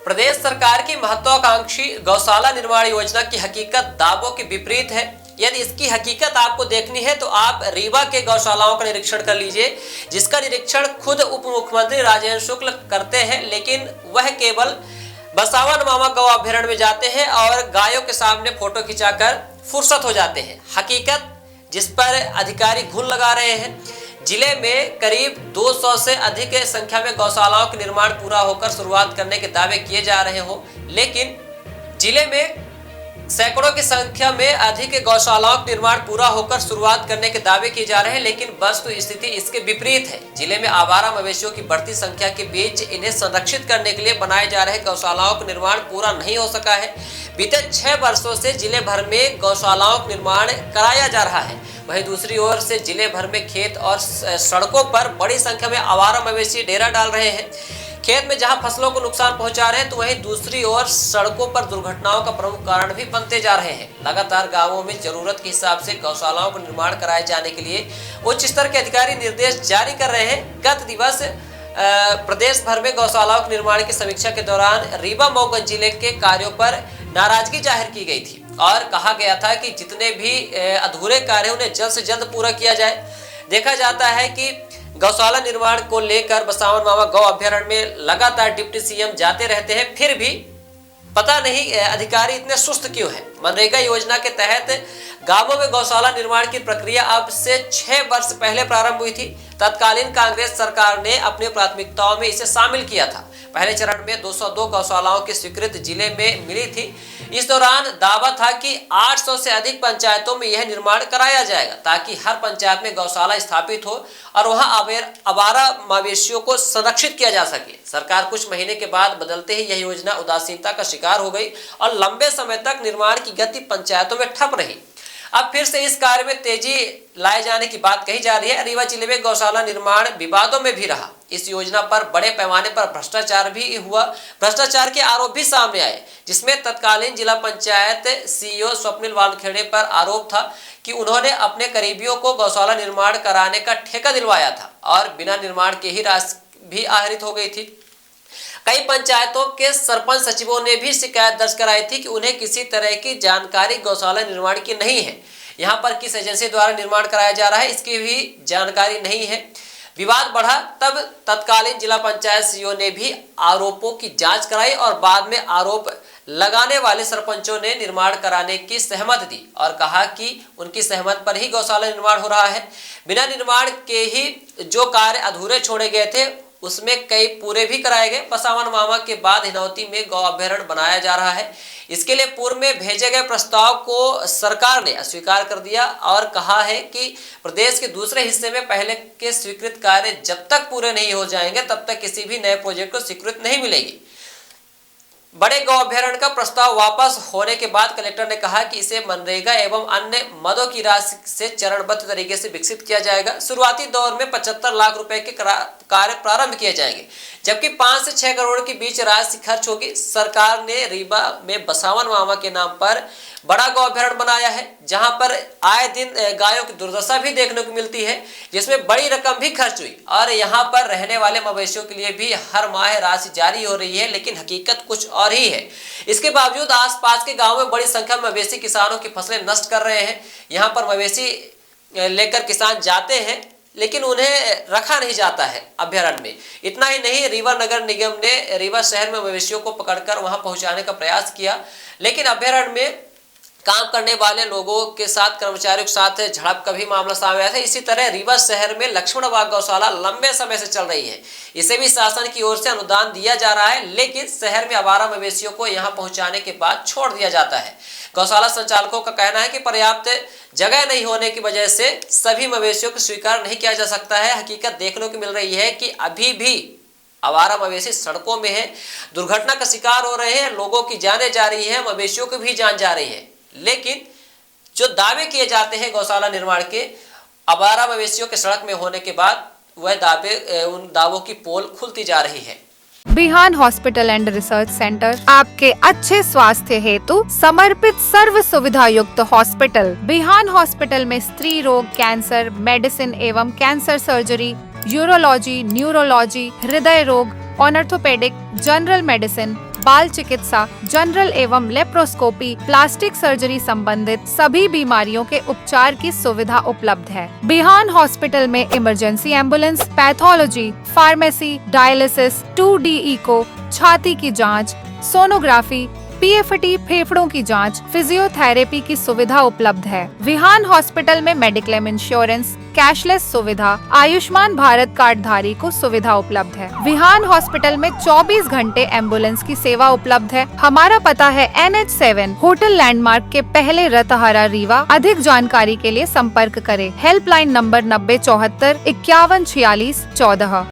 प्रदेश सरकार की महत्वाकांक्षी गौशाला निर्माण योजना की हकीकत दावों के विपरीत है। यदि इसकी हकीकत आपको देखनी है तो आप रीवा के गौशालाओं का निरीक्षण कर लीजिए, जिसका निरीक्षण खुद उप मुख्यमंत्री राजेंद्र शुक्ल करते हैं, लेकिन वह केवल बसावन मामा गौ अभ्यारण्य में जाते हैं और गायों के सामने फोटो खिंचाकर फुर्सत हो जाते हैं। हकीकत जिस पर अधिकारी घून लगा रहे हैं, जिले में करीब 200 से अधिक संख्या में गौशालाओं के निर्माण पूरा होकर शुरुआत करने के दावे किए जा रहे हो, लेकिन जिले में सैकड़ों की संख्या में अधिक गौशालाओं के निर्माण पूरा होकर शुरुआत करने के दावे किए जा रहे हैं, लेकिन वस्तु स्थिति इसके विपरीत है। जिले में आवारा मवेशियों की बढ़ती संख्या के बीच इन्हें संरक्षित करने के लिए बनाए जा रहे गौशालाओं का निर्माण पूरा नहीं हो सका है। बीते 6 वर्षों से जिले भर में गौशालाओं का निर्माण कराया जा रहा है। वहीं दूसरी ओर से जिले भर में खेत और सड़कों पर बड़ी संख्या में आवारा मवेशी डेरा डाल रहे हैं। खेत में जहां फसलों को नुकसान पहुंचा रहे हैं, तो वहीं दूसरी ओर सड़कों पर दुर्घटनाओं का प्रमुख कारण भी बनते जा रहे हैं। लगातार गांवों में जरूरत के हिसाब से गौशालाओं का निर्माण कराए जाने के लिए उच्च स्तर के अधिकारी निर्देश जारी कर रहे हैं। गत दिवस प्रदेश भर में गौशालाओं के निर्माण की समीक्षा के दौरान रीवा मऊगंज जिले के कार्यों पर नाराजगी जाहिर की गई थी और कहा गया था कि जितने भी अधूरे कार्य उन्हें जल्द से जल्द पूरा किया जाए। देखा जाता है कि गौशाला निर्माण को लेकर बसावन मामा गौ अभ्यारण्य में लगातार डिप्टी सीएम जाते रहते हैं, फिर भी पता नहीं अधिकारी इतने सुस्त क्यों हैं। मनरेगा योजना के तहत गांवों में गौशाला निर्माण की प्रक्रिया अब से 6 वर्ष पहले प्रारंभ हुई थी। तत्कालीन कांग्रेस सरकार ने अपनी प्राथमिकताओं में इसे शामिल किया था। पहले चरण में 202 गौशालाओं की स्वीकृति जिले में मिली थी। इस दौरान दावा था कि 800 से अधिक पंचायतों में यह निर्माण कराया जाएगा, ताकि हर पंचायत में गौशाला स्थापित हो और वहां आवारा मवेशियों को संरक्षित किया जा सके। सरकार कुछ महीने के बाद बदलते ही यह योजना उदासीनता का शिकार हो गई और लंबे समय तक निर्माण की गति पंचायतों में ठप रही। अब फिर से इस कार्य में तेजी लाए जाने की बात कही जा रही है। रीवा जिले में गौशाला निर्माण विवादों में भी रहा। इस योजना पर बड़े पैमाने पर भ्रष्टाचार भी हुआ। भ्रष्टाचार के आरोप भी सामने आए, जिसमें तत्कालीन जिला पंचायत सीईओ स्वप्निल वानखेड़े पर आरोप था कि उन्होंने अपने करीबियों को गौशाला निर्माण कराने का ठेका दिलवाया था और बिना निर्माण के ही राशि भी आहरित हो गई थी। कई पंचायतों के सरपंच सचिवों ने भी शिकायत दर्ज कराई थी कि उन्हें किसी तरह की जानकारी गौशाला निर्माण की नहीं है। यहाँ पर किस एजेंसी द्वारा निर्माण कराया जा रहा है, इसकी भी जानकारी नहीं है। विवाद बढ़ा तब तत्कालीन जिला पंचायत सीईओ ने भी आरोपों की जांच कराई और बाद में आरोप लगाने वाले सरपंचों ने निर्माण कराने की सहमति दी और कहा कि उनकी सहमति पर ही गौशाला निर्माण हो रहा है। बिना निर्माण के ही जो कार्य अधूरे छोड़े गए थे, उसमें कई पूरे भी कराए गए। बसावन मामा के बाद हिनौती में गौ अभ्यारण्य बनाया जा रहा है। इसके लिए पूर्व में भेजे गए प्रस्ताव को सरकार ने अस्वीकार कर दिया और कहा है कि प्रदेश के दूसरे हिस्से में पहले के स्वीकृत कार्य जब तक पूरे नहीं हो जाएंगे, तब तक किसी भी नए प्रोजेक्ट को स्वीकृति नहीं मिलेगी। बड़े गौ अभ्यारण्य का प्रस्ताव वापस होने के बाद कलेक्टर ने कहा कि इसे मनरेगा एवं अन्य मदों की राशि से चरणबद्ध तरीके से विकसित किया जाएगा। शुरुआती दौर में 75 लाख रुपए के कार्य प्रारंभ किए जाएंगे, जबकि 5 से 6 करोड़ के बीच राशि खर्च होगी। सरकार ने रीवा में बसावन मामा के नाम पर बड़ा गौ अभ्यारण्य बनाया है, जहां पर आए दिन गायों की दुर्दशा भी देखने को मिलती है, जिसमें बड़ी रकम भी खर्च हुई और यहां पर रहने वाले मवेशियों के लिए भी हर माह राशि जारी हो रही है, लेकिन हकीकत कुछ और ही है। इसके बावजूद आसपास के गांवों में बड़ी संख्या में मवेशी किसानों की फसलें नष्ट कर रहे हैं। यहां पर मवेशी लेकर किसान जाते हैं, लेकिन उन्हें रखा नहीं जाता है अभ्यारण्य में। इतना ही नहीं, रीवा नगर निगम ने रीवा शहर में मवेशियों को पकड़कर वहां पहुंचाने का प्रयास किया, लेकिन अभ्यारण्य में काम करने वाले लोगों के साथ, कर्मचारियों के साथ झड़प का भी मामला सामने आया था। इसी तरह रीवा शहर में लक्ष्मण बाग गौशाला लंबे समय से चल रही है। इसे भी शासन की ओर से अनुदान दिया जा रहा है, लेकिन शहर में आवारा मवेशियों को यहां पहुंचाने के बाद छोड़ दिया जाता है। गौशाला संचालकों का कहना है कि पर्याप्त जगह नहीं होने की वजह से सभी मवेशियों को स्वीकार नहीं किया जा सकता है। हकीकत देखने को मिल रही है कि अभी भी आवारा मवेशी सड़कों में है, दुर्घटना का शिकार हो रहे हैं, लोगों की जानें जा रही है, मवेशियों की भी जान जा रही है। लेकिन जो दावे किए जाते हैं गौशाला निर्माण के, आवारा मवेशियों के सड़क में होने के बाद वह उन दावों की पोल खुलती जा रही है। Bihan hospital and research centre आपके अच्छे स्वास्थ्य हेतु समर्पित सर्व सुविधा युक्त हॉस्पिटल। बिहान हॉस्पिटल में स्त्री रोग, कैंसर, मेडिसिन एवं कैंसर सर्जरी, यूरोलॉजी, न्यूरोलॉजी, हृदय रोग, ऑर्थोपेडिक, जनरल मेडिसिन, बाल चिकित्सा, जनरल एवं लेप्रोस्कोपी, प्लास्टिक सर्जरी संबंधित सभी बीमारियों के उपचार की सुविधा उपलब्ध है। बिहान हॉस्पिटल में emergency ambulance, pathology, pharmacy, dialysis, 2D echo, छाती की जांच, सोनोग्राफी, PFT फेफड़ों की जांच, फिजियोथेरेपी की सुविधा उपलब्ध है। विहान हॉस्पिटल में मेडिक्लेम इंश्योरेंस, कैशलेस सुविधा, आयुष्मान भारत कार्ड धारी को सुविधा उपलब्ध है। विहान हॉस्पिटल में 24 घंटे एम्बुलेंस की सेवा उपलब्ध है। हमारा पता है NH7 होटल लैंडमार्क के पहले रतहरा, रीवा। अधिक जानकारी के लिए संपर्क करें। Helpline number 9074 5146 14।